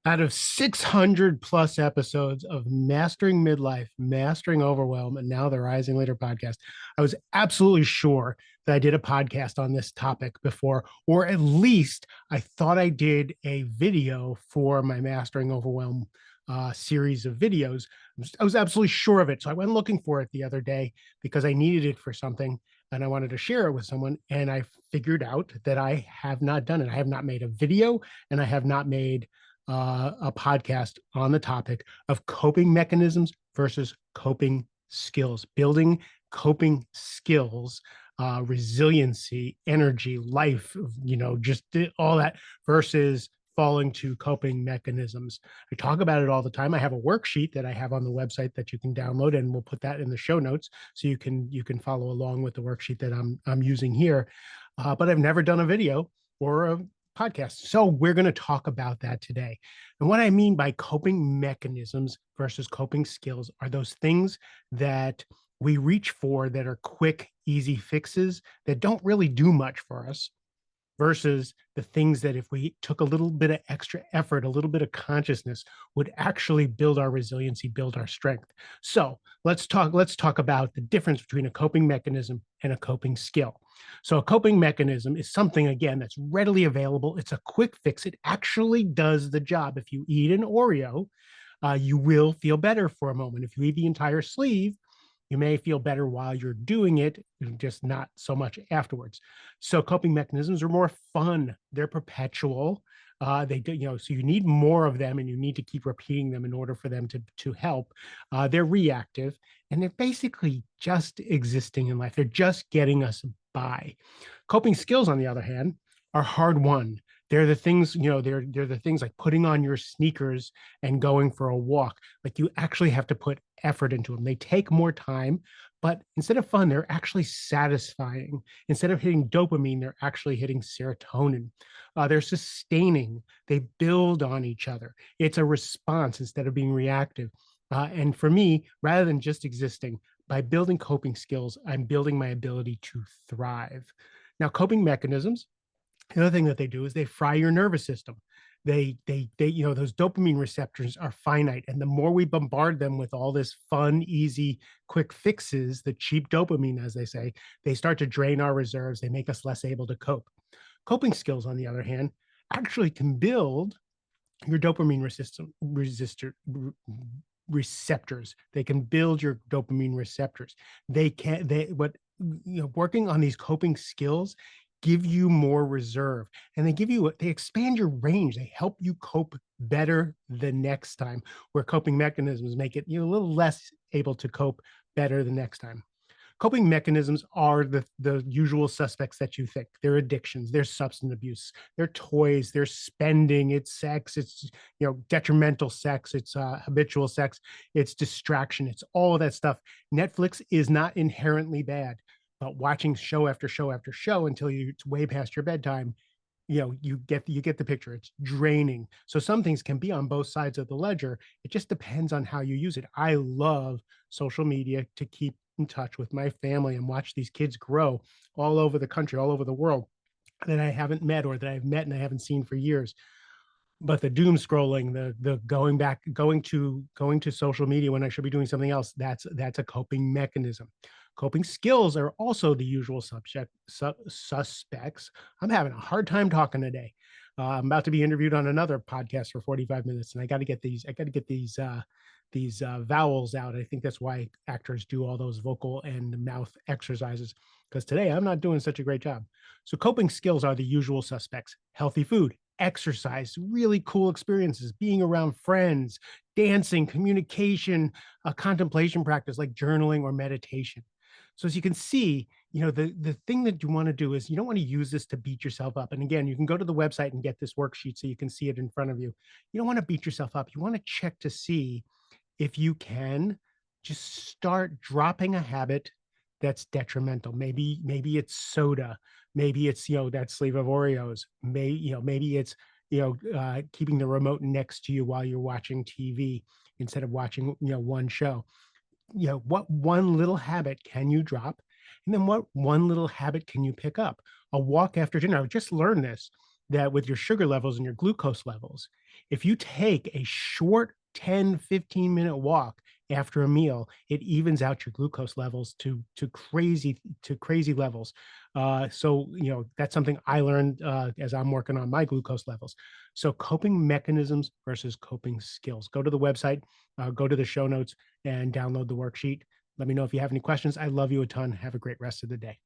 Out of 600 plus episodes of Mastering Midlife, Mastering Overwhelm, and now the Rising Leader podcast, I was absolutely sure that I did a podcast on this topic before, or at least I thought I did a video for my Mastering Overwhelm series of videos. I was absolutely sure of it. So I went looking for it the other day because I needed it for something and I wanted to share it with someone. And I figured out that I have not done it. I have not made a video and I have not made a podcast on the topic of coping mechanisms versus coping skills, building coping skills, resiliency, energy, life, just all that versus falling to coping mechanisms. I talk about it all the time. I have a worksheet that I have on the website that you can download, and we'll put that in the show notes so you can follow along with the worksheet that I'm using here. But I've never done a video or a podcast. So we're going to talk about that today. And what I mean by coping mechanisms versus coping skills are those things that we reach for that are quick, easy fixes that don't really do much for us versus the things that if we took a little bit of extra effort, a little bit of consciousness would actually build our resiliency, build our strength. So let's talk about the difference between a coping mechanism and a coping skill. So a coping mechanism is something, again, that's readily available. It's a quick fix. It actually does the job. If you eat an Oreo, you will feel better for a moment. If you eat the entire sleeve, you may feel better while you're doing it, just not so much afterwards. So coping mechanisms are more fun. They're perpetual. They do, so you need more of them and you need to keep repeating them in order for them to help. They're reactive and they're basically just existing in life. They're just getting us by. Coping skills, on the other hand, are hard won. They're the things, they're the things like putting on your sneakers and going for a walk. Like you actually have to put effort into them. They take more time, but instead of fun, they're actually satisfying. Instead of hitting dopamine, they're actually hitting serotonin. They're sustaining. They build on each other. It's a response instead of being reactive. And for me, rather than just existing, by building coping skills, I'm building my ability to thrive. Now, coping mechanisms, the other thing that they do is they fry your nervous system. Those dopamine receptors are finite, and the more we bombard them with all this fun, easy, quick fixes, the cheap dopamine, as they say, they start to drain our reserves. They make us less able to cope. Coping skills, on the other hand, actually can build your dopamine receptors. They can build your dopamine receptors. Working on these coping skills give you more reserve, and they expand your range. They help you cope better the next time, where coping mechanisms make it a little less able to cope better the next time. Coping mechanisms are the usual suspects that you think. They're addictions, there's substance abuse, they're toys, they're spending, it's sex, it's detrimental sex, it's habitual sex, it's distraction, it's all of that stuff. Netflix is not inherently bad, but watching show after show after show until it's way past your bedtime, you get the picture. It's draining. So some things can be on both sides of the ledger. It just depends on how you use it. I love social media to keep in touch with my family and watch these kids grow all over the country, all over the world, that I haven't met or that I've met and I haven't seen for years. But the doom scrolling, the going to social media when I should be doing something else, that's a coping mechanism. Coping skills are also the usual suspects. I'm having a hard time talking today. I'm about to be interviewed on another podcast for 45 minutes, and I got to get these vowels out. I think that's why actors do all those vocal and mouth exercises, because today I'm not doing such a great job. So coping skills are the usual suspects: healthy food, exercise, really cool experiences, being around friends, dancing, communication, a contemplation practice like journaling or meditation. So as you can see, the thing that you want to do is you don't want to use this to beat yourself up. And again, you can go to the website and get this worksheet so you can see it in front of you. You don't want to beat yourself up. You want to check to see if you can just start dropping a habit that's detrimental. Maybe it's soda. Maybe it's, that sleeve of Oreos. Maybe it's, keeping the remote next to you while you're watching TV instead of watching, one show. What one little habit can you drop? And then what one little habit can you pick up? A walk after dinner. I just learned this, that with your sugar levels and your glucose levels, If you take a short 10-15 minute walk after a meal, it evens out your glucose levels to crazy levels. So that's something I learned as I'm working on my glucose levels. So coping mechanisms versus coping skills. Go to the website, go to the show notes, and download the worksheet. Let me know if you have any questions. I love you a ton. Have a great rest of the day.